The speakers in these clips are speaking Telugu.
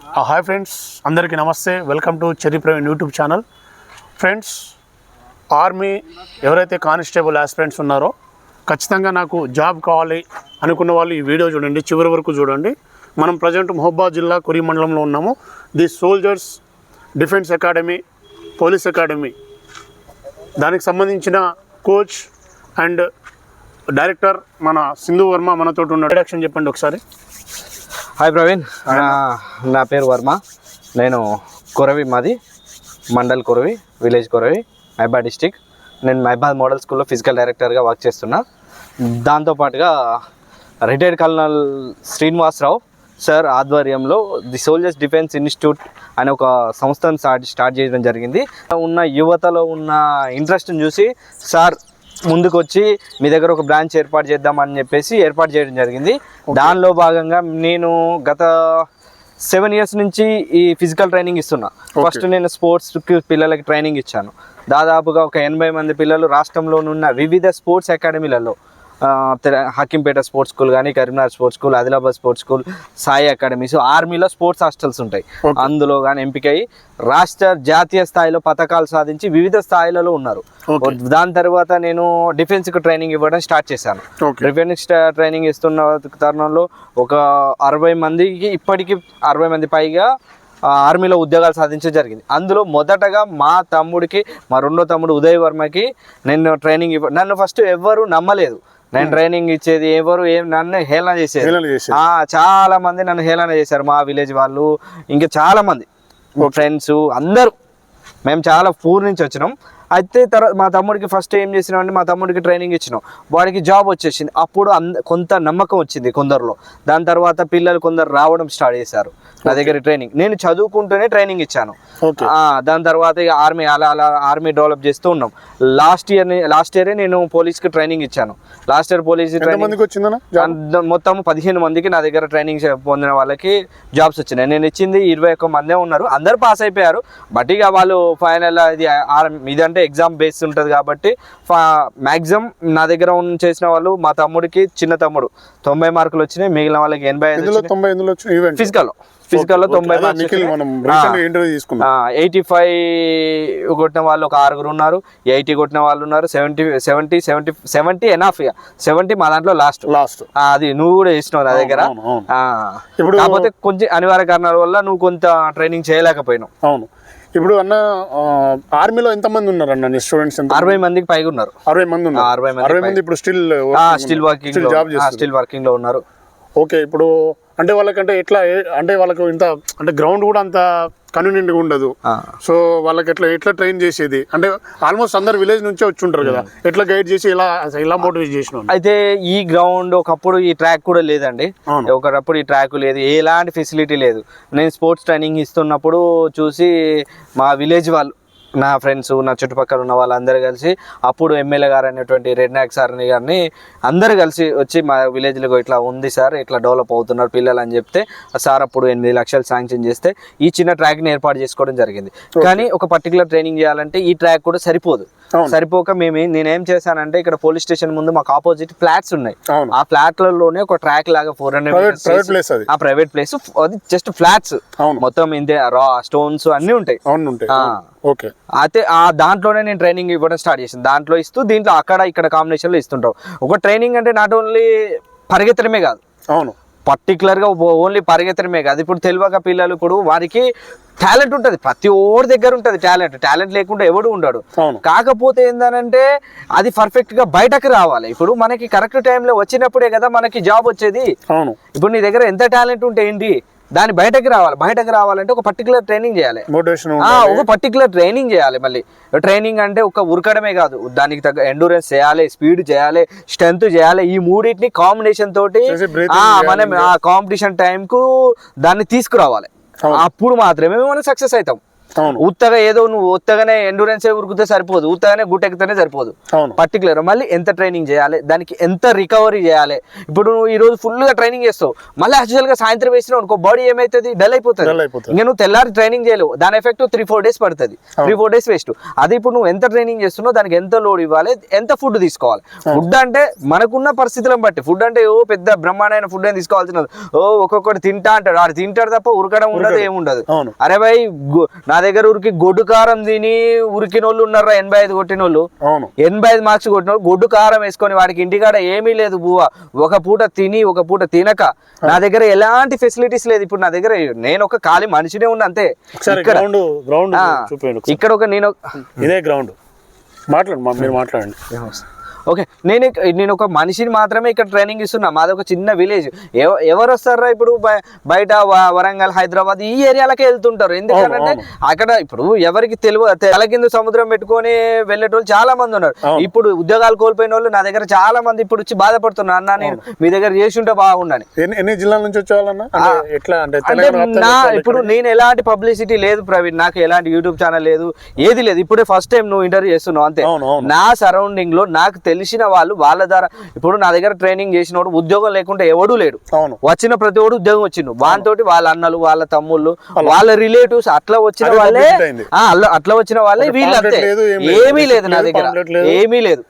హాయ్ ఫ్రెండ్స్, అందరికీ నమస్తే. Welcome to cherry Praveen YouTube channel. Friends, army ఎవరైతే కానిస్టేబుల్ ఆస్పిరెంట్స్ ఉన్నారో ఖచ్చితంగా నాకు జాబ్ కావాలి అనుకున్న వాళ్ళు ఈ వీడియో చూడండి, చివరి వరకు చూడండి. మనం ప్రజెంట్ మహబూబాబాద్ జిల్లా కురి మండలంలో ఉన్నాము. The soldiers defence academy, police academy, దానికి సంబంధించిన కోచ్ అండ్ డైరెక్టర్ మన సింధు వర్మ మనతో ఉన్న ఇంట్రడక్షన్ చెప్పండి ఒకసారి. హాయ్ ప్రవీణ్, నా పేరు వర్మ. నేను కొరవి, మాది మండల్ కొరవి, విలేజ్ కొరవి, మహబాద్ డిస్టిక్. నేను మహబాద్ మోడల్ స్కూల్లో ఫిజికల్ డైరెక్టర్గా వర్క్ చేస్తున్నా. దాంతోపాటుగా రిటైర్డ్ కల్నల్ శ్రీనివాసరావు సార్ ఆధ్వర్యంలో ది సోల్జర్స్ డిఫెన్స్ ఇన్స్టిట్యూట్ అనే ఒక సంస్థను స్టార్ట్ చేయడం జరిగింది. ఉన్న యువతలో ఉన్న ఇంట్రెస్ట్ని చూసి సార్ ముందుకు వచ్చి మీ దగ్గర ఒక బ్రాంచ్ ఏర్పాటు చేద్దామని చెప్పేసి ఏర్పాటు చేయడం జరిగింది. దానిలో భాగంగా నేను గత 7 years నుంచి ఈ ఫిజికల్ ట్రైనింగ్ ఇస్తున్నా. ఫస్ట్ నేను స్పోర్ట్స్కి పిల్లలకి ట్రైనింగ్ ఇచ్చాను. దాదాపుగా ఒక 80 మంది పిల్లలు రాష్ట్రంలోనున్న వివిధ స్పోర్ట్స్ అకాడమీలలో, హకీంపేట స్పోర్ట్స్ స్కూల్ కానీ, Karimnagar sports school, Adilabad sports school, Sai academies, ఆర్మీలో స్పోర్ట్స్ హాస్టల్స్ ఉంటాయి. అందులో కానీ ఎంపికై రాష్ట్ర జాతీయ స్థాయిలో పథకాలు సాధించి వివిధ స్థాయిలలో ఉన్నారు. దాని తర్వాత నేను డిఫెన్స్కి ట్రైనింగ్ ఇవ్వడం స్టార్ట్ చేశాను. డిఫెన్స్ ట్రైనింగ్ ఇస్తున్న తరుణంలో ఒక 60 మందికి, ఇప్పటికీ 60 మంది పైగా ఆర్మీలో ఉద్యోగాలు సాధించడం జరిగింది. అందులో మొదటగా మా తమ్ముడికి, మా రెండో తమ్ముడు ఉదయ్ వర్మకి నేను ట్రైనింగ్ నన్ను ఫస్ట్ ఎవ్వరూ నమ్మలేదు. నేను ట్రైనింగ్ ఇచ్చేది ఎవరు నన్ను హేళన చేసేది. చాలా మంది నన్ను హేళన చేశారు, మా విలేజ్ వాళ్ళు, ఇంకా చాలా మంది ఫ్రెండ్స్ అందరూ. మేము చాలా పూర్ నుంచి వచ్చినాం. అయితే తర్వాత మా తమ్ముడికి ఫస్ట్ ఏం చేసినాం అంటే, మా తమ్ముడికి ట్రైనింగ్ ఇచ్చినాం, వాడికి జాబ్ వచ్చేసింది. అప్పుడు కొంత నమ్మకం వచ్చింది కొందరిలో. దాని తర్వాత పిల్లలు కొందరు రావడం స్టార్ట్ చేశారు నా దగ్గర ట్రైనింగ్. నేను చదువుకుంటూనే ట్రైనింగ్ ఇచ్చాను. దాని తర్వాత ఇక ఆర్మీ అలా ఆర్మీ డెవలప్ చేస్తూ ఉన్నాం. లాస్ట్ ఇయరే నేను పోలీస్కి ట్రైనింగ్ ఇచ్చాను. లాస్ట్ ఇయర్ పోలీస్ మొత్తం 15 మందికి నా దగ్గర ట్రైనింగ్ పొందిన వాళ్ళకి జాబ్స్ వచ్చినాయి. నేను ఇచ్చింది 21 మందే ఉన్నారు. అందరు పాస్ అయిపోయారు. బట్ ఇక వాళ్ళు ఫైనల్ ఇదంటే ఎగ్జామ్ బేస్ ఉంటుంది కాబట్టి మ్యాక్సిమం నా దగ్గర చేసిన వాళ్ళు, మా తమ్ముడికి చిన్న తమ్ముడు 90 మార్కులు వచ్చినాయి, మిగిలిన వాళ్ళకి 85. ఫిజికల్లో 90 85 కొట్టిన వాళ్ళు ఒక 6 ఉన్నారు, 80 కొట్టిన వాళ్ళు ఉన్నారు, 70 ఎనాఫ్. 70 మా దాంట్లో లాస్ట్. అది నువ్వు కూడా చేసినావు నా దగ్గర. కాకపోతే కొంచెం అనివార్య కారణాల వల్ల నువ్వు కొంత ట్రైనింగ్ చేయలేకపోయినావు. అవును. ఇప్పుడు అన్న, ఆర్మీలో ఎంత మంది ఉన్నారు అన్న స్టూడెంట్స్? 60 మందికి పైగా ఉన్నారు. 60 మంది ఉన్నారు. 60 మంది ఇప్పుడు స్టిల్ వర్కింగ్ లో ఉన్నారు. ఓకే. ఇప్పుడు అంటే వాళ్ళకంటే ఎట్లా, అంటే వాళ్ళకు ఇంత అంటే గ్రౌండ్ కూడా అంత కన్వీనియంట్గా ఉండదు. సో వాళ్ళకి ఎట్లా ట్రైన్ చేసేది అంటే, ఆల్మోస్ట్ అందరు విలేజ్ నుంచే వచ్చి ఉంటారు కదా, ఎట్లా గైడ్ చేసి ఇలా మోటివేట్ చేసిన? అయితే ఈ గ్రౌండ్ ఒకప్పుడు ఈ ట్రాక్ కూడా లేదండి. ఒకప్పుడు ఈ ట్రాక్ లేదు, ఎలాంటి ఫెసిలిటీ లేదు. నేను స్పోర్ట్స్ ట్రైనింగ్ ఇస్తున్నప్పుడు చూసి మా విలేజ్ వాళ్ళు, నా ఫ్రెండ్స్, నా చుట్టుపక్కల ఉన్న వాళ్ళందరూ కలిసి, అప్పుడు ఎమ్మెల్యే గారు అనేటువంటి రెడ్నాయక్ సార్ గారిని అందరూ కలిసి వచ్చి మా విలేజ్లో ఇట్లా ఉంది సార్, ఇట్లా డెవలప్ అవుతున్నారు పిల్లలు అని చెప్తే, సార్ అప్పుడు 8 లక్షలు శాంక్షన్ చేస్తే ఈ చిన్న ట్రాక్ని ఏర్పాటు చేసుకోవడం జరిగింది. కానీ ఒక పర్టికులర్ ట్రైనింగ్ చేయాలంటే ఈ ట్రాక్ కూడా సరిపోక నేనేం చేశానంటే, ఇక్కడ పోలీస్ స్టేషన్ ముందు మాకు ఆపోజిట్ ఫ్లాట్స్ ఉన్నాయి. ఆ ఫ్లాట్లలోనే ఒక ట్రాక్ లాగా 400 ప్రైవేట్ ప్లేస్, అది జస్ట్ ఫ్లాట్స్ మొత్తం ఇంతే, రా స్టోన్స్ అన్ని ఉంటాయి. అయితే దాంట్లోనే నేను ట్రైనింగ్ ఇవ్వడం స్టార్ట్ చేసాను. దాంట్లో ఇస్తూ దీంట్లో అక్కడ ఇక్కడ కాంబినేషన్లో ఇస్తుంటాం. ఒక ట్రైనింగ్ అంటే నాట్ ఓన్లీ పరిగెత్తడమే కాదు, పర్టికులర్గా ఓన్లీ పరిగెత్తడమే కాదు. ఇప్పుడు తెలియక పిల్లలు, ఇప్పుడు వారికి టాలెంట్ ఉంటుంది, ప్రతి ఒక్కరి దగ్గర ఉంటుంది టాలెంట్ లేకుండా ఎవడు ఉండడు. కాకపోతే ఏంటంటే అది పర్ఫెక్ట్ గా బయటకు రావాలి. ఇప్పుడు మనకి కరెక్ట్ టైంలో వచ్చినప్పుడే కదా మనకి జాబ్ వచ్చేది. ఇప్పుడు నీ దగ్గర ఎంత టాలెంట్ ఉంటే ఏంటి, దాన్ని బయటకు రావాలంటే ఒక పర్టికులర్ ట్రైనింగ్ చేయాలి, ఒక పర్టికులర్ ట్రైనింగ్ చేయాలి. మళ్ళీ ట్రైనింగ్ అంటే ఒక ఉరకడమే కాదు, దానికి తగ్గ ఎండూరెన్స్ చేయాలి, స్పీడ్ చేయాలి, స్ట్రెంత్ చేయాలి. ఈ మూడింటిని కాంబినేషన్ తోటి మనం ఆ కాంపిటీషన్ టైంకు దాన్ని తీసుకురావాలి. అప్పుడు మాత్రమే మనం సక్సెస్ అవుతాం. అవును. ఉత్తగా ఏదో నువ్వు ఉత్తగానే ఎండూరెన్స్ ఉరికితే సరిపోదు, ఉత్తగానే గుట్టెక్కితేనే సరిపోదు. అవును. పర్టికులర్ మళ్ళీ ఎంత ట్రైనింగ్ చేయాలి, దానికి ఎంత రికవరీ చేయాలి. ఇప్పుడు నువ్వు ఈ రోజు ఫుల్ గా ట్రైనింగ్ చేస్తావు, మళ్ళీ యాక్చువల్ గా సాయంత్రం వేసినావు అనుకో బాడీ ఏమైతుంది, డల్ అయిపోతుంది. ఇంకా నువ్వు తెల్లారి ట్రైనింగ్ చేయలేవు, దాని ఎఫెక్ట్ 3-4 డేస్ పడుతుంది. 3-4 డేస్ వేస్ట్. అది ఇప్పుడు నువ్వు ఎంత ట్రైనింగ్ చేస్తున్నావు, దానికి ఎంత లోడ్ ఇవ్వాలి, ఎంత ఫుడ్ తీసుకోవాలి. ఫుడ్ అంటే మనకున్న పరిస్థితులను బట్టి, ఫుడ్ అంటే ఓ పెద్ద బ్రహ్మాండమైన ఫుడ్ ఏం తీసుకోవాల్సిన, ఓ ఒక్కొక్కటి తింటా అంటాడు, వాడు తింటాడు తప్ప ఉరకడం ఉండదు, ఏముండదు. అరే భయ్ నా దగ్గర ఉరికి గొడ్డు కారం తిని ఉరికిన వాళ్ళు ఉన్నారా 85 కొట్టిన వాళ్ళు, 85 మార్క్స్ కొట్టిన వాళ్ళు గొడ్డు కారం వేసుకొని వాడికి ఇంటికాడ ఏమీ లేదు బువ్వ, ఒక పూట తిని ఒక పూట తినక. నా దగ్గర ఎలాంటి ఫెసిలిటీస్ లేదు. ఇప్పుడు నా దగ్గర నేను ఒక ఖాళీ మనిషినే ఉన్నా అంతే. ఇక్కడ ఒక ఇదే గ్రౌండ్ మాట్లాడండి. ఓకే, నేను ఒక మనిషిని మాత్రమే ఇక్కడ ట్రైనింగ్ ఇస్తున్నా. మాది ఒక చిన్న విలేజ్. ఎవరు వస్తారా ఇప్పుడు బయట వరంగల్, హైదరాబాద్ ఈ ఏరియాలకే వెళ్తుంటారు. ఎందుకంటే అక్కడ ఇప్పుడు ఎవరికి తల కింద సముద్రం పెట్టుకొని వెళ్ళేటోళ్ళు చాలా మంది ఉన్నారు. ఇప్పుడు ఉద్యోగాలు కోల్పోయిన వాళ్ళు నా దగ్గర చాలా మంది ఇప్పుడు వచ్చి బాధపడుతున్నారు, అన్న నేను మీ దగ్గర చేసి ఉంటే బాగుండని. ఎన్ని జిల్లాల నుంచి వచ్చేవాళ్ళన్నా? ఇప్పుడు నేను ఎలాంటి పబ్లిసిటీ లేదు ప్రవీణ్, నాకు ఎలాంటి యూట్యూబ్ ఛానల్ లేదు, ఏది లేదు. ఇప్పుడే ఫస్ట్ టైం నువ్వు ఇంటర్వ్యూ చేస్తున్నావు అంతే. నా సరౌండింగ్ లో నాకు తెలిసిన వాళ్ళు వాళ్ళ ద్వారా, ఇప్పుడు నా దగ్గర ట్రైనింగ్ చేసినోడు ఉద్యోగం లేకుంటే ఎవడూ లేడు. వచ్చిన ప్రతి ఒడు ఉద్యోగం వచ్చిండు, వానితోటి వాళ్ళ అన్నలు, వాళ్ళ తమ్ముళ్ళు, వాళ్ళ రిలేటివ్స్ అట్లా వచ్చిన వాళ్ళే వీళ్ళంతే. ఏమీ లేదు నా దగ్గర, ఏమీ లేదు,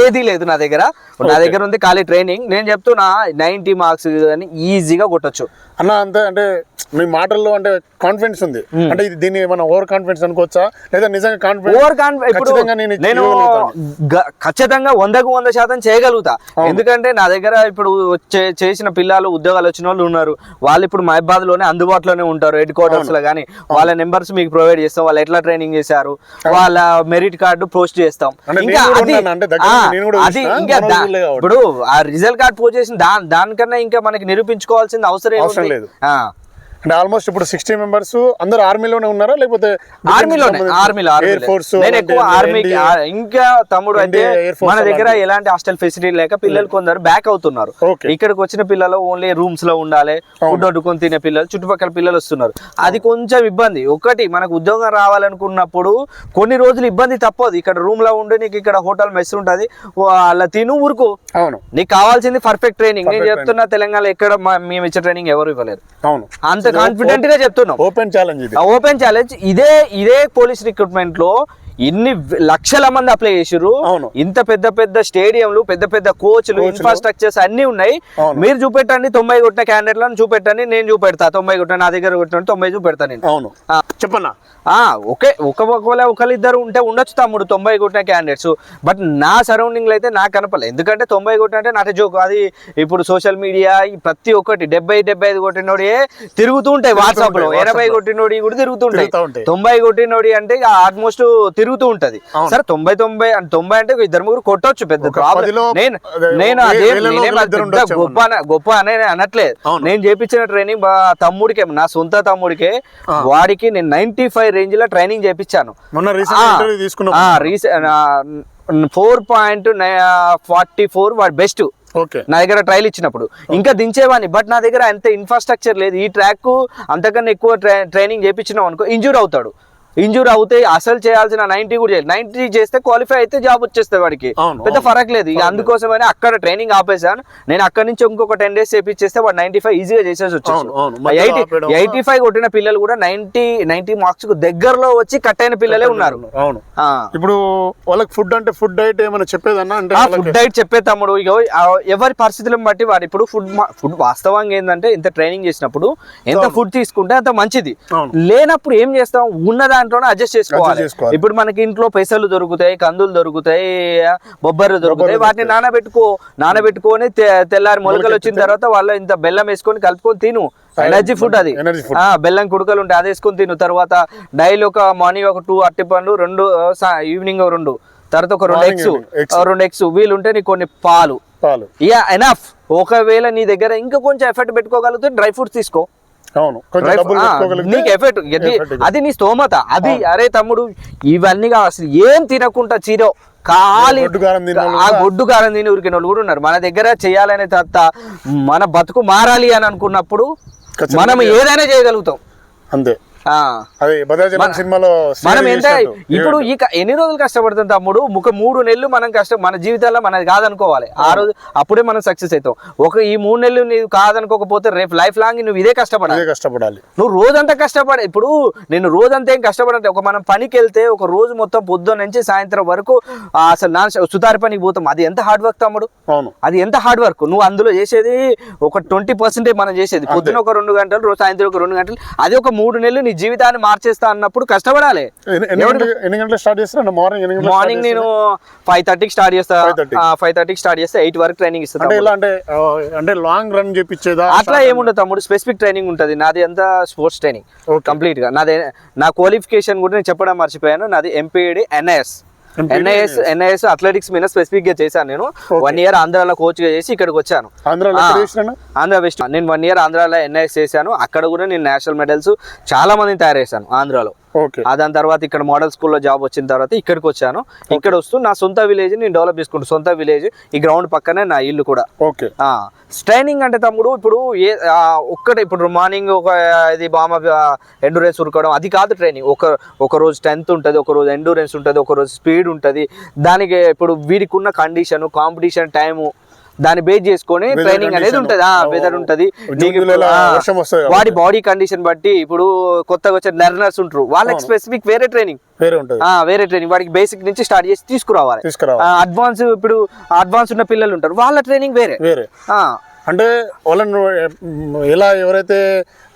ఏది లేదు నా దగ్గర. నా దగ్గర ఉంది ఖాళీ ట్రైనింగ్. నేను చెప్తున్నా 90 మార్క్స్ అని ఈజీగా కొట్టొచ్చు అన్న. అంతే అంటే మీ మాటల్లో అంటే కాన్ఫిడెన్స్ ఉంది అంటే దీన్ని మనం ఓవర్ కాన్ఫిడెన్స్ అనుకోవచ్చా, లేదా నిజంగా కాన్ఫిడెన్స్? ఓవర్ కాన్ఫిడెన్స్ నేను ఖచ్చితంగా 100% చేయగలుగుతా. ఎందుకంటే నా దగ్గర ఇప్పుడు చేసిన పిల్లలు ఉద్యోగాలు వచ్చిన వాళ్ళు ఉన్నారు. వాళ్ళు ఇప్పుడు మహబాద్ లోనే అందుబాటులోనే ఉంటారు, హెడ్ క్వార్టర్స్ లో. కానీ వాళ్ళ నెంబర్స్ మీకు ప్రొవైడ్ చేస్తాం, వాళ్ళు ఎట్లా ట్రైనింగ్ చేశారు, వాళ్ళ మెరిట్ కార్డు పోస్ట్ చేస్తాం. ఇంకా అది ఇంకా ఇప్పుడు ఆ రిజల్ట్ కార్డ్ పోస్ట్ చేసిన దానికన్నా ఇంకా మనకి నిరూపించుకోవాల్సింది అవసరం లేదు. అంటే ఆల్మోస్ట్ ఇప్పుడు 60 మెంబర్స్ అందరూ ఆర్మీలోనే ఉన్నారా, లేకపోతే ఎయిర్ ఫోర్స్? నేను ఎక్కువ ఆర్మీకి. ఇంకా తమ్ముడు అయితే మన దగ్గర ఎలాంటి హాస్టల్ ఫెసిలిటీ లేక పిల్లలు కొందరు బ్యాక్ అవుతున్నారు. ఇక్కడికి వచ్చిన పిల్లలు ఓన్లీ రూమ్స్ లో ఉండాలి, ఫుడ్ వండుకొని తినే పిల్లలు, చుట్టుపక్కల పిల్లలు వస్తున్నారు. అది కొంచెం ఇబ్బంది. ఒకటి మనకు ఉద్యోగం రావాలనుకున్నప్పుడు కొన్ని రోజులు ఇబ్బంది తప్పదు. ఇక్కడ రూమ్ లో ఉండి నీకు ఇక్కడ హోటల్ మెస్ ఉంటది, అలా తిను ఊరుకో. నీకు కావాల్సింది పర్ఫెక్ట్ ట్రైనింగ్. నేను చెప్తున్నా తెలంగాణ ఎక్కడ మేము ఇచ్చే ట్రైనింగ్ ఎవరు ఇవ్వలేరు. అంత కాన్ఫిడెంట్ గా చెప్తున్నాం. ఓపెన్ ఛాలెంజ్ ఇదే పోలీస్ రిక్రూట్మెంట్ లో ఇన్ని లక్షల మంది అప్లై చేసిర్రు. ఇంత పెద్ద స్టేడియంలు, పెద్ద కోచ్లు, ఇన్ఫ్రాస్ట్రక్చర్స్ అన్ని ఉన్నాయి. మీరు చూపెట్టండి 90 కొట్టిన క్యాండిడేట్లను చూపెట్టండి, నేను చూపెడతా. 90 కొట్టిన నా దగ్గర కొట్టిన 90 చూపెడతా నేను. చెప్పన్నా ఒకరిద్దరు ఉంటే ఉండొచ్చు తమ్ముడు 90 కొట్టిన క్యాండిడేట్స్. బట్ నా సరౌండింగ్ లో అయితే నాకు కనపడలేదు. ఎందుకంటే 90 కొట్టిన అంటే నాట్ జోక్. అది ఇప్పుడు సోషల్ మీడియా ప్రతి ఒక్కటి 70-75 కొట్టినోడి తిరుగుతూ ఉంటాయి వాట్సాప్ లో, 80 కొట్టినోడి కూడా తిరుగుతుంటాయి. 90 కొట్టినోడి అంటే ఆల్మోస్ట్ తిరుగుతూ ఉంటది. సరే 90 అంటే 2-3 కొట్టొచ్చు, పెద్ద ప్రాబ్లం. నేను గొప్ప అనే అనట్లేదు. నేను చేపించిన ట్రైనింగ్ తమ్ముడికే, నా సొంత తమ్ముడికే, వాడికి నేను 95 రేంజ్ లో ట్రైనింగ్ చేపించాను. 4.44 వాడు బెస్ట్ నా దగ్గర ట్రైల్ ఇచ్చినప్పుడు. ఇంకా దించేవాడిని, బట్ నా దగ్గర అంత ఇన్ఫ్రాస్ట్రక్చర్ లేదు. ఈ ట్రాక్ అంతకన్నా ఎక్కువ ట్రైనింగ్ చేపించినాం అనుకో ఇంజూర్ అవుతాడు. ఇంజూర్ అవుతే అసలు చేయాల్సిన 90 కూడా చేయాలి. 90 చేస్తే క్వాలిఫై అయితే జాబ్ వచ్చేస్తుంది వాడికి, పెద్ద ఫరక్ లేదు. ఇక అందుకోసమని అక్కడ ట్రైనింగ్ ఆపేసాను. నేను అక్కడ నుంచి ఇంకొక 10 days చేపిస్తే వాడు 95 ఈజీగా చేసేసి వచ్చేసి 85 కొట్టిన పిల్లలు కూడా 90 మార్క్స్ కు దగ్గరలో వచ్చి కట్ అయిన పిల్లలే ఉన్నారు. ఇప్పుడు వాళ్ళకి ఫుడ్ అంటే ఫుడ్ డైట్ ఏమైనా చెప్పేదన్నా? అంటే ఫుడ్ డైట్ చెప్పే తమ్ముడు, ఇక ఎవరి పరిస్థితులను బట్టి వాడు ఇప్పుడు ఫుడ్ వాస్తవంగా ఏంటంటే ఇంత ట్రైనింగ్ చేసినప్పుడు ఎంత ఫుడ్ తీసుకుంటే అంత మంచిది. లేనప్పుడు ఏం చేస్తాం, ఉన్నదాన్ని అడ్జస్ట్ చేసుకోవాలి. ఇప్పుడు మనకి ఇంట్లో పెసలు దొరుకుతాయి, కందులు దొరుకుతాయి, బొబ్బర్లు దొరుకుతాయి. వాటిని నానబెట్టుకొని తెల్లారి మొలకలు వచ్చిన తర్వాత వాళ్ళ ఇంత బెల్లం వేసుకొని కలుపుకొని తిను. ఎనర్జీ ఫుడ్ అది. బెల్లం కుడుకలు ఉంటాయి, అది వేసుకొని తిను. తర్వాత డైలీ ఒక మార్నింగ్ ఒక 2 అరటిపండ్లు, 2 ఈవినింగ్ 2, తర్వాత ఒక 2 eggs వీలుంటే నీకు కొన్ని పాలు. ఎనఫ్. ఒకవేళ నీ దగ్గర ఇంకా కొంచెం ఎఫర్ట్ పెట్టుకోగలిగితే డ్రై ఫ్రూట్స్ తీసుకో. నీకు ఎఫెక్ట్ అది నీ స్తోమత. అది అరే తమ్ముడు ఇవన్నీ అసలు ఏం తినకుండా చీరో ఖాళీ గొడ్డు కారం తిని ఉరికిన వాళ్ళు కూడా ఉన్నారు. మన దగ్గర చేయాలనే తత్త మన బతుకు మారాలి అని అనుకున్నప్పుడు మనం ఏదైనా చేయగలుగుతాం. అంతే. అదే భద్రాచలం సినిమాలో మనం ఎంత ఇప్పుడు ఎన్ని రోజులు కష్టపడుతుంది తమ్ముడు, 3 నెలలు మనం మన జీవితాల్లో మనది కాదనుకోవాలి. ఆ రోజు అప్పుడే మనం సక్సెస్ అవుతాం. ఈ 3 నెలలు నీవు కాదనుకోకపోతే రేపు లైఫ్ లాంగ్ నువ్వు ఇదే కష్టపడాలి. నువ్వు రోజంతా కష్టపడ, ఇప్పుడు నేను రోజంతా ఏం కష్టపడంటే మనం పనికి వెళ్తే ఒక రోజు మొత్తం పొద్దున్న నుంచి సాయంత్రం వరకు అసలు సుతారి పనికి పోతాం. అది ఎంత హార్డ్ వర్క్ తమ్ముడు, అది ఎంత హార్డ్ వర్క్. నువ్వు అందులో చేసేది ఒక 20% మనం చేసేది. పొద్దున ఒక 2 గంటలు, రోజు సాయంత్రం ఒక 2 గంటలు. అది ఒక 3 నెలలు నీ జీవితాన్ని మార్చేస్తా అన్నప్పుడు కష్టపడాలి. ఎన్ని గంటలకు స్టార్ట్ చేస్తాను? మార్నింగ్ నేను 5:30కి స్టార్ట్ చేస్తా. 5:30కి స్టార్ట్ చేస్తే 8 వరకు ట్రైనింగ్ ఇస్తాను. అంటే లాంగ్ రన్ చేపించేదా? అట్లా ఏముండదు తమ్ముడు, స్పెసిఫిక్ ట్రైనింగ్ ఉంటుంది. నాది అంతా స్పోర్ట్స్ ట్రైనింగ్ కంప్లీట్ గా. నా క్వాలిఫికేషన్ కూడా నేను చెప్పడం మర్చిపోయాను. నాది ఎంపీఈడి ఎన్ఐఎస్ అథ్లెటిక్స్ మీద స్పెసిఫిక్ గా చేశాను. నేను 1 year ఆంధ్రాలో కోచ్ గా చేసి ఇక్కడికి వచ్చాను. ఆంధ్ర వెస్ట్. నేను 1 year ఆంధ్రాలో ఎన్ఐఎస్ చేశాను. అక్కడ కూడా నేను నేషనల్ మెడల్స్ చాలా మందిని తయారు చేశాను ఆంధ్రాలో. దాని తర్వాత ఇక్కడ మోడల్ స్కూల్లో జాబ్ వచ్చిన తర్వాత ఇక్కడికి వచ్చాను. ఇక్కడ వస్తూ నా సొంత విలేజ్ నేను డెవలప్ చేసుకుంటాను. సొంత విలేజ్, ఈ గ్రౌండ్ పక్కనే నా ఇల్లు కూడా. ట్రైనింగ్ అంటే తమ్ముడు ఇప్పుడు ఇప్పుడు మార్నింగ్ ఒక ఇది ఎండూరెన్స్ ఉరకడం అది కాదు ట్రైనింగ్. ఒక రోజు స్ట్రెంత్ ఉంటుంది, ఒక రోజు ఎండూరెన్స్ ఉంటుంది, ఒక రోజు స్పీడ్ ఉంటుంది. దానికి ఇప్పుడు వీడికి ఉన్న కండిషన్, కాంపిటీషన్ టైము దాన్ని బేస్ చేసుకొని ట్రైనింగ్ అనేది ఉంటది. వెదర్ ఉంటది, వాడి బాడీ కండిషన్ బట్టి. ఇప్పుడు కొత్తగా వచ్చే లెర్నర్స్ ఉంటారు, వాళ్ళకి స్పెసిఫిక్ వేరే ట్రైనింగ్. వాడికి బేసిక్ నుంచి స్టార్ట్ చేసి తీసుకురావాలి. అడ్వాన్స్ ఇప్పుడు అడ్వాన్స్ ఉన్న పిల్లలు ఉంటారు, వాళ్ళ ట్రైనింగ్ వేరే. అంటే వాళ్ళని ఎలా ఎవరైతే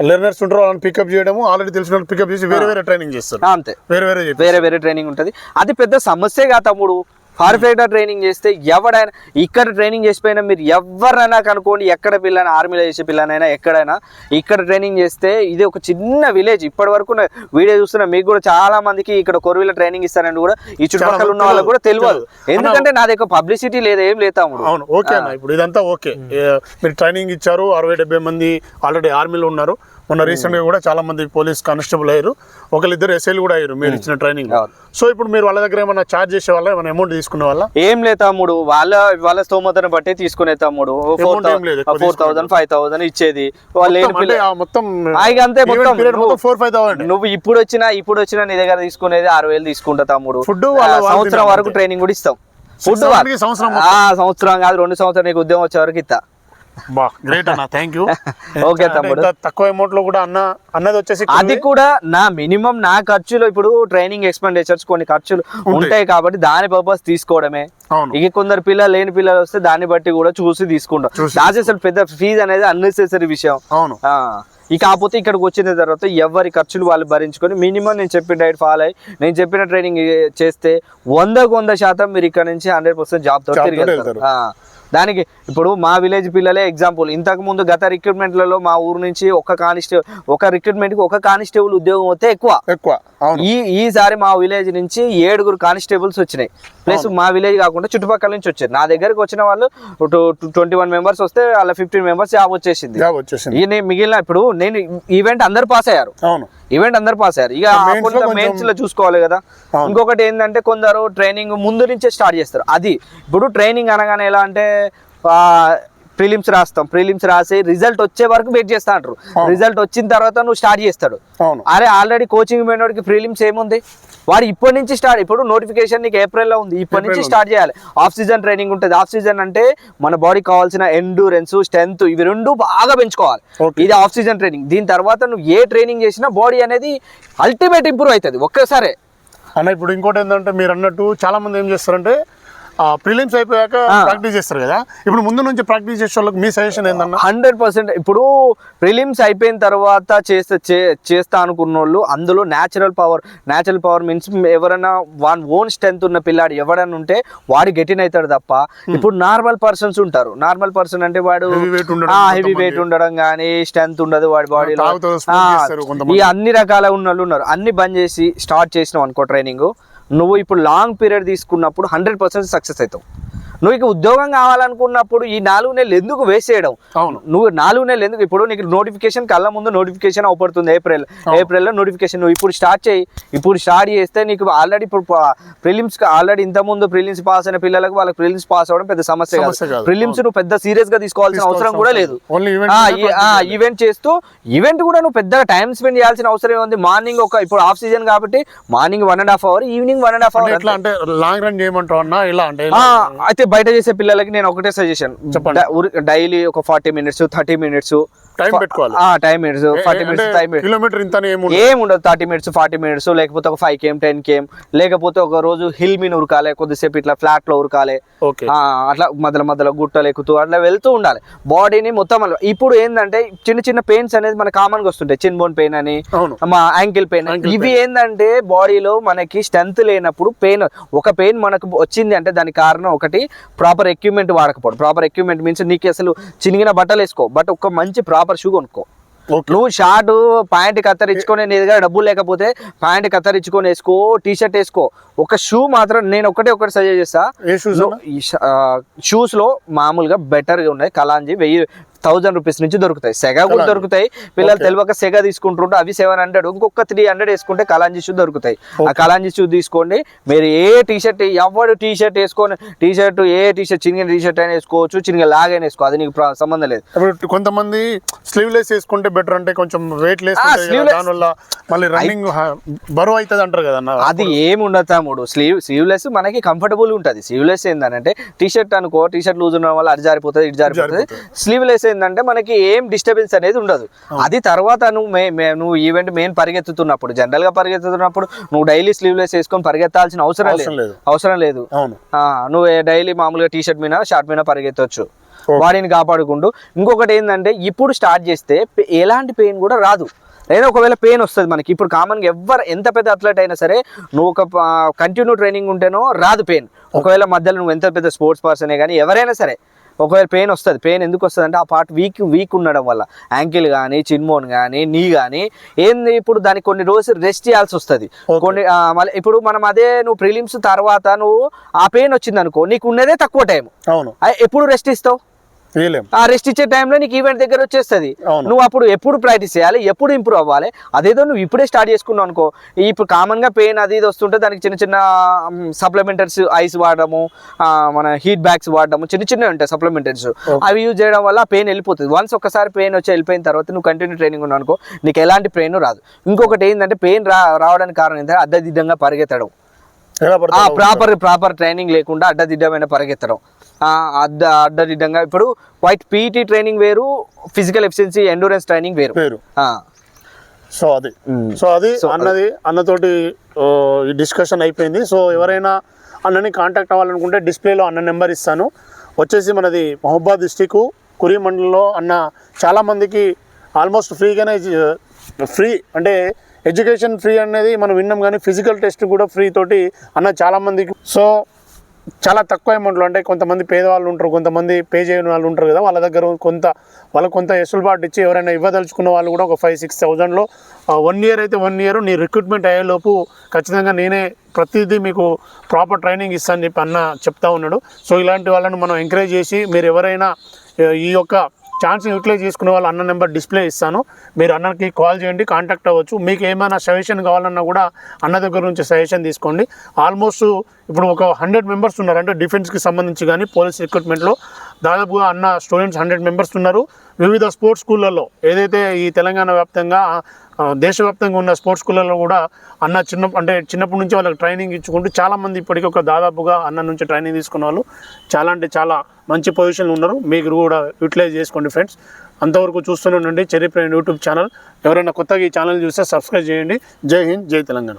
లెర్నర్స్ ఉంటారో వాళ్ళని పికప్ చేయడము, ఆల్రెడీ తెలిసిన పికప్ చేసి వేరే ట్రైనింగ్ చేస్తారు. అంతే, వేరే ట్రైనింగ్ ఉంటది. అది పెద్ద సమస్య కాదు తమ్ముడు. పర్ఫెక్ట్ ట్రైనింగ్ చేస్తే ఎవడైనా ఇక్కడ ట్రైనింగ్ చేసిపోయినా మీరు ఎవరైనా కనుక్కోండి, ఎక్కడ పిల్లైనా, ఆర్మీలో చేసే పిల్లనైనా ఎక్కడైనా ఇక్కడ ట్రైనింగ్ చేస్తే. ఇది ఒక చిన్న విలేజ్. ఇప్పటి వరకు వీడియో చూస్తున్నా మీకు కూడా చాలా మందికి ఇక్కడ కొరవిలో ట్రైనింగ్ ఇస్తారని కూడా ఈ చుట్టుపక్కల ఉన్న వాళ్ళకి కూడా తెలియదు. ఎందుకంటే నా దగ్గర పబ్లిసిటీ లేదు, ఏం లేదు. అవును, ఓకే అన్న. ఇప్పుడు ఇదంతా ఓకే, మీరు ట్రైనింగ్ ఇచ్చారు. 60-70 మంది ఆల్రెడీ ఆర్మీలో ఉన్నారు. మొన్న రీసెంట్ గా కూడా చాలా మంది పోలీస్ కానిస్టేబుల్ అయ్యారు, 1-2 ఎస్ఐలు కూడా అయ్యారు మీరు ఇచ్చిన ట్రైనింగ్. సో ఇప్పుడు మీరు వాళ్ళ దగ్గర ఏమైనా చార్జ్ చేసే వాళ్ళ, ఏమైనా అమౌంట్ తీసుకునే వాళ్ళ? ఏం లేదు తమ్ముడు, వాళ్ళ స్తోమతను బట్టి తీసుకునే తమ్ముడు. 4,000 5,000 ఇచ్చేది వాళ్ళు. మొత్తం అంతే, మొత్తం 4-5,000. నువ్వు ఇప్పుడు వచ్చినా నీ దగ్గర తీసుకునేది 6,000 తీసుకుంటా తమ్ముడు. ఫుడ్ సంవత్సరం వరకు ట్రైనింగ్ కూడా ఇస్తాం. ఫుడ్ సంవత్సరం కాదు, 2 సంవత్సరాలు నీకు ఉద్యోగం వచ్చే వరకు ఇస్తా. గ్రేట్ అన్న, థ్యాంక్ యూ. ఓకే తమ్ముడు. తక్కువ అమౌంట్ లో కూడా అన్నది వచ్చేసి అది కూడా నా మినిమం నా ఖర్చులో. ఇప్పుడు ట్రైనింగ్ ఎక్స్పెండిచర్స్ కొన్ని ఖర్చులు ఉంటాయి కాబట్టి దాని పర్పస్ తీసుకోవడమే. ఇక కొందరు పిల్లలు లేని పిల్లలు వస్తే దాన్ని బట్టి కూడా చూసి తీసుకుంటాం. అసలు పెద్ద ఫీజు అనేది అన్నెసెసరీ విషయం. కాకపోతే ఇక్కడికి వచ్చిన తర్వాత ఎవరి ఖర్చులు వాళ్ళు భరించుకొని మినిమం నేను చెప్పిన డైట్ ఫాలో అయ్యి నేను చెప్పిన ట్రైనింగ్ చేస్తే 100% మీరు ఇక్కడ నుంచి 100% జాబ్ తో తిరిగి వెళ్తారు. దానికి ఇప్పుడు మా విలేజ్ పిల్లలే ఎగ్జాంపుల్. ఇంతకు ముందు గత రిక్రూట్మెంట్లలో మా ఊరు నుంచి ఒక రిక్రూట్మెంట్ కి ఒక కానిస్టేబుల్ ఉద్యోగం వస్తే ఎక్కువ. ఈసారి మా విలేజ్ నుంచి 7 కానిస్టేబుల్స్ వచ్చినాయి. ప్లస్ మా విలేజ్ కాకుండా చుట్టుపక్కల నుంచి వచ్చారు. నా దగ్గరకు వచ్చిన వాళ్ళు 21 మెంబర్స్ వస్తే వాళ్ళ 15 మెంబర్స్ జాబ్ వచ్చేసింది. మిగిలిన ఇప్పుడు నేను ఈవెంట్ అందరు పాస్ అయ్యారు. ఇక మెయిన్స్ లో చూసుకోవాలి కదా. ఇంకొకటి ఏంటంటే కొందరు ట్రైనింగ్ ముందు నుంచే స్టార్ట్ చేస్తారు. అది ఇప్పుడు ట్రైనింగ్ అనగానే ఎలా అంటే ప్రిలిమ్స్ రాస్తాం, ప్రిలిమ్స్ రాసి రిజల్ట్ వచ్చే వరకు వెయిట్ చేస్తా అంటారు. రిజల్ట్ వచ్చిన తర్వాత నువ్వు స్టార్ట్ చేస్తాడు. అరే ఆల్రెడీ కోచింగ్ పోయినోడికి ప్రిలిమ్స్ ఏముంది, వాడు ఇప్పటి నుంచి స్టార్ట్. ఇప్పుడు నోటిఫికేషన్ నీకు ఏప్రిల్లో ఉంది, ఇప్పటి నుంచి స్టార్ట్ చేయాలి. ఆఫ్ సీజన్ ట్రైనింగ్ ఉంటుంది. ఆఫ్ సీజన్ అంటే మన బాడీ కావాల్సిన ఎండ్యూరెన్స్, స్ట్రెంత్ ఇవి 2 బాగా పెంచుకోవాలి. ఇది ఆఫ్ సీజన్ ట్రైనింగ్. దీని తర్వాత నువ్వు ఏ ట్రైనింగ్ చేసినా బాడీ అనేది అల్టిమేట్ ఇంప్రూవ్ అవుతుంది ఒక్కసారి అన్న. ఇప్పుడు ఇంకోటి ఏంటంటే మీరు అన్నట్టు చాలా మంది ఏం చేస్తారంటే ప్రిలిమ్స్ అయిపోయాక ప్రాక్టీస్ చేస్తారు కదా. ఇప్పుడు ముందు నుంచి ప్రాక్టీస్ చేసే వాళ్ళకి మీ సజెషన్ ఏంటన్నా? 100% ఇప్పుడు ప్రిలిమ్స్ అయిపోయిన తర్వాత చేస్తా అనుకున్న వాళ్ళు అందులో న్యాచురల్ పవర్ మీన్స్ ఎవరైనా వన్ ఓన్ స్ట్రెంత్ ఉన్న పిల్లాడు ఎవడన్నా ఉంటే వాడు గెటిన్ అవుతాడు తప్ప. ఇప్పుడు నార్మల్ పర్సన్స్ ఉంటారు. నార్మల్ పర్సన్ అంటే వాడు హెవీ వెయిట్ ఉండడం కానీ స్ట్రెంత్ ఉండదు వాడి బాడీలో. ఈ అన్ని రకాల ఉన్న వాళ్ళు ఉన్నారు. అన్ని బంద్ చేసి స్టార్ట్ చేసినావు అనుకో ట్రైనింగ్, నువ్వు ఇప్పుడు లాంగ్ పీరియడ్ తీసుకున్నప్పుడు 100% సక్సెస్ అవుతావు. నువ్వు ఇక ఉద్యోగం కావాలనుకున్నప్పుడు ఈ 4 నెలలు ఎందుకు వేస్ట్ చేయడం? అవును. నువ్వు 4 నెలలు ఎందుకు? ఇప్పుడు నీకు నోటిఫికేషన్ కళ్ళ ముందు నోటిఫికేషన్ అవుపడుతుంది ఏప్రిల్లో నోటిఫికేషన్. నువ్వు ఇప్పుడు స్టార్ట్ చేయి. ఇప్పుడు స్టార్ట్ చేస్తే నీకు ఆల్రెడీ ఇప్పుడు ప్రిలిమ్స్ ఆల్రెడీ ఇంతకుముందు ప్రిలిమ్స్ పాస్ అయిన పిల్లలకు వాళ్ళకి ప్రిలిమ్స్ పాస్ అవ్వడం పెద్ద సమస్య కాదు. ప్రిలిమ్స్ నువ్వు పెద్ద సీరియస్ గా తీసుకోవాల్సిన అవసరం కూడా లేదు. ఈవెంట్ చేస్తూ ఈవెంట్ కూడా నువ్వు పెద్దగా టైం స్పెండ్ చేయాల్సిన అవసరం ఉంది. మార్నింగ్ ఇప్పుడు ఆఫ్ సీజన్ కాబట్టి మార్నింగ్ 1.5 hour, ఈవినింగ్ 1.5 hour. ఎట్లా అంటే లాంగ్ రన్ చేయమంటావు అన్న? ఇలా అంటే అయితే బయట చేసే పిల్లలకి నేను ఒకటే సజెషన్, డైలీ ఒక 40 minutes 30 minutes టైం పెట్టుకోవాలి. 10 minutes 40 minutes టైం కిలోమీటర్ ఇంత ఏముండదు. 30 minutes 40 minutes లేకపోతే ఒక 5 km 10 km లేకపోతే ఒక రోజు హిల్ మీద ఉరకాలి, కొద్దిసేపు ఇట్లా ఫ్లాట్ లో ఉరకాలి, అట్లా మధ్యలో గుట్టలు ఎక్కుతూ అట్లా వెళ్తూ ఉండాలి బాడీని మొత్తం. ఇప్పుడు ఏంటంటే చిన్న చిన్న పెయిన్స్ అనేది మనకు కామన్ గా వస్తుంటాయి. చిన్ బోన్ పెయిన్ అని, మా యాంకిల్ పెయిన్. ఇవి ఏంటంటే బాడీలో మనకి స్ట్రెంత్ లేనప్పుడు పెయిన్, ఒక పెయిన్ మనకు వచ్చింది అంటే దానికి కారణం ఒకటి ప్రాపర్ ఎక్విప్మెంట్ వాడకపోవడం. ప్రాపర్ ఎక్విప్మెంట్ మీన్స్ నీకు అసలు చినిగిన బట్టలు వేసుకో, బట్ ఒక మంచి ప్రాపర్ షూ కొనుక్కో. నువ్వు షార్ట్ ప్యాంట్ కత్తరించుకొని నీ దగ్గర డబ్బులు లేకపోతే ప్యాంట్ కత్తరించుకొని వేసుకో, టీ షర్ట్ వేసుకో. ఒక షూ మాత్రం నేను ఒకటి సజెస్ట్ చేస్తా. షూస్ లో మామూలుగా బెటర్ గా ఉన్నాయి కలాంజీ 1000 rupees నుంచి దొరుకుతాయి. సెగ కూడా దొరుకుతాయి. పిల్లలు తెలియక సెగ తీసుకుంటుంటారు, అవి 700. ఇంకొక 300 వేసుకుంటే కలాంజీ షూ దొరుకుతాయి. ఆ కలాంజీ షూ తీసుకోండి. మీరు ఏ టీ షర్ట్ ఎవరు టీ షర్ట్ వేసుకొని ఏ టీ షర్ట్ చిన్న టీ షర్ట్ అయినా వేసుకోవచ్చు, చిన్న లాగ్ అయినా వేసుకో, అది నీకు సంబంధం లేదు. కొంతమంది స్లీవ్లెస్ వేసుకుంటే బెటర్, అంటే కొంచెం వెయిట్ లెస్ దానివల్ల మళ్ళీ రన్నింగ్ బరువు అవుతుంది అంటారు కదా. అది ఏముండదు తమ్ముడు. స్లీవ్లెస్ మనకి కంఫర్టబుల్ ఉంటుంది. స్లీవ్లెస్ ఏంటంటే టీ షర్ట్ అనుకో, టీ షర్ట్ లూజ్ ఉండడం వల్ల అటు జారిపోతుంది ఇటు జారిపోతుంది. స్లీవ్లెస్ ఏంటంటే మనకి ఏం డిస్టర్బెన్స్ అనేది ఉండదు. అది తర్వాత నువ్వు ఈవెంట్ మెయిన్ పరిగెత్తుతున్నప్పుడు, జనరల్ గా పరిగెత్తుతున్నప్పుడు నువ్వు డైలీ స్లీవ్లెస్ వేసుకొని పరిగెత్తాల్సిన అవసరం లేదు. నువ్వు డైలీ మామూలుగా టీ షర్ట్ మీద షార్ట్ మీద పరిగెత్తవచ్చు, బాడీని కాపాడుకుంటూ. ఇంకొకటి ఏంటంటే ఇప్పుడు స్టార్ట్ చేస్తే ఎలాంటి పెయిన్ కూడా రాదు. లేదా ఒకవేళ పెయిన్ వస్తుంది మనకి. ఇప్పుడు కామన్గా ఎవరు ఎంత పెద్ద అథ్లెట్ అయినా సరే నువ్వు ఒక కంటిన్యూ ట్రైనింగ్ ఉంటేనో రాదు పెయిన్. ఒకవేళ మధ్యలో నువ్వు ఎంత పెద్ద స్పోర్ట్స్ పర్సనే కానీ ఎవరైనా సరే ఒకవేళ పెయిన్ వస్తుంది. పెయిన్ ఎందుకు వస్తుంది అంటే ఆ పార్ట్ వీక్ ఉండడం వల్ల, యాంకిల్ కానీ చిన్మోన్ కానీ నీ కానీ ఏంది. ఇప్పుడు దానికి కొన్ని రోజులు రెస్ట్ చేయాల్సి వస్తుంది. కొన్ని మళ్ళీ ఇప్పుడు మనం అదే నువ్వు ప్రిలిమ్స్ తర్వాత నువ్వు ఆ పెయిన్ వచ్చింది అనుకో, నీకు ఉన్నదే తక్కువ టైం. ఎప్పుడు రెస్ట్ ఇస్తావు? ఆ రెస్ట్ ఇచ్చే టైంలో నీకు ఈవెంట్ దగ్గర వచ్చేస్తుంది. నువ్వు అప్పుడు ఎప్పుడు ప్రాక్టీస్ చేయాలి, ఎప్పుడు ఇంప్రూవ్ అవ్వాలి. అదేదో నువ్వు ఇప్పుడే స్టార్ట్ చేసుకున్నావు అనుకో, ఇప్పుడు కామన్ గా పెయిన్ అది ఇది వస్తుంటే దానికి చిన్న చిన్న సప్లిమెంటరీస్, ఐస్ వాడడము, మన హీట్ బ్యాగ్స్ వాడడము, చిన్నవి ఉంటాయి సప్లిమెంటరీస్. అవి యూజ్ చేయడం వల్ల పెయిన్ వెళ్ళిపోతుంది. వన్స్ ఒకసారి పెయిన్ వచ్చి వెళ్ళిపోయిన తర్వాత నువ్వు కంటిన్యూ ట్రైనింగ్ ఉన్నావు అనుకో, నీకు ఎలాంటి పెయిన్ రాదు. ఇంకొకటి ఏంటంటే పెయిన్ రావడానికి కారణం ఏంటంటే అడ్డదిడ్డంగా పరిగెత్తడం, ప్రాపర్ ట్రైనింగ్ లేకుండా అడ్డదిడ్డమైన పరిగెత్తడం, అడ్డదిడ్డంగా. ఇప్పుడు వైట్ పీటీ ట్రైనింగ్ వేరు, ఫిజికల్ ఎఫిషియన్సీ ఎండ్యూరెన్స్ ట్రైనింగ్ వేరు. సో అది అన్నతోటి ఈ డిస్కషన్ అయిపోయింది. సో ఎవరైనా అన్నని కాంటాక్ట్ అవ్వాలనుకుంటే డిస్ప్లేలో అన్న నెంబర్ ఇస్తాను. వచ్చేసి మనది మహబూబాద్ డిస్టిక్ కురి మండలంలో అన్న చాలామందికి ఆల్మోస్ట్ ఫ్రీగానే, ఫ్రీ అంటే ఎడ్యుకేషన్ ఫ్రీ అనేది మనం విన్నాం, కానీ ఫిజికల్ టెస్ట్ కూడా ఫ్రీ తోటి అన్న చాలామందికి. సో చాలా తక్కువ అమౌంట్లో, అంటే కొంతమంది పేదవాళ్ళు ఉంటారు, కొంతమంది పే చేయని వాళ్ళు ఉంటారు కదా, వాళ్ళ దగ్గర వాళ్ళకు కొంత ఎసులుబాటు ఇచ్చి ఎవరైనా ఇవ్వదలుచుకున్న వాళ్ళు కూడా ఒక 5-6 thousandలో 1 year అయితే 1 year నీ రిక్రూట్మెంట్ అయ్యేలోపు ఖచ్చితంగా నేనే ప్రతిదీ మీకు ప్రాపర్ ట్రైనింగ్ ఇస్తాను చెప్పి అన్న చెప్తా ఉన్నాడు. సో ఇలాంటి వాళ్ళను మనం ఎంకరేజ్ చేసి మీరు ఎవరైనా ఈ యొక్క ఛాన్స్ యూటిలైజ్ చేసుకునే వాళ్ళు అన్న నెంబర్ డిస్ప్లే ఇస్తాను, మీరు అన్నకి కాల్ చేయండి, కాంటాక్ట్ అవ్వచ్చు. మీకు ఏమైనా సజెషన్ కావాలన్నా కూడా అన్న దగ్గర నుంచి సజెషన్ తీసుకోండి. ఆల్మోస్ట్ ఇప్పుడు ఒక 100 members ఉన్నారు, అంటే డిఫెన్స్కి సంబంధించి కానీ పోలీస్ రిక్రూట్మెంట్లో దాదాపుగా అన్న స్టూడెంట్స్ 100 members ఉన్నారు. వివిధ స్పోర్ట్స్ స్కూళ్ళల్లో ఏదైతే ఈ తెలంగాణ వ్యాప్తంగా దేశవ్యాప్తంగా ఉన్న స్పోర్ట్స్ స్కూళ్ళలో కూడా అన్న చిన్నప్పటి నుంచి వాళ్ళకి ట్రైనింగ్ ఇచ్చుకుంటూ చాలామంది ఇప్పటికీ ఒక దాదాపుగా అన్న నుంచి ట్రైనింగ్ తీసుకున్న వాళ్ళు చాలా మంచి పొజిషన్లో ఉన్నారు. మీరు కూడా యూటిలైజ్ చేసుకోండి ఫ్రెండ్స్. అంతవరకు చూస్తూనే ఉండండి చెర్రీ ప్రైమ్ యూట్యూబ్ ఛానల్. ఎవరైనా కొత్తగా ఈ ఛానల్ చూస్తే సబ్స్క్రైబ్ చేయండి. జై హింద్, జై తెలంగాణ.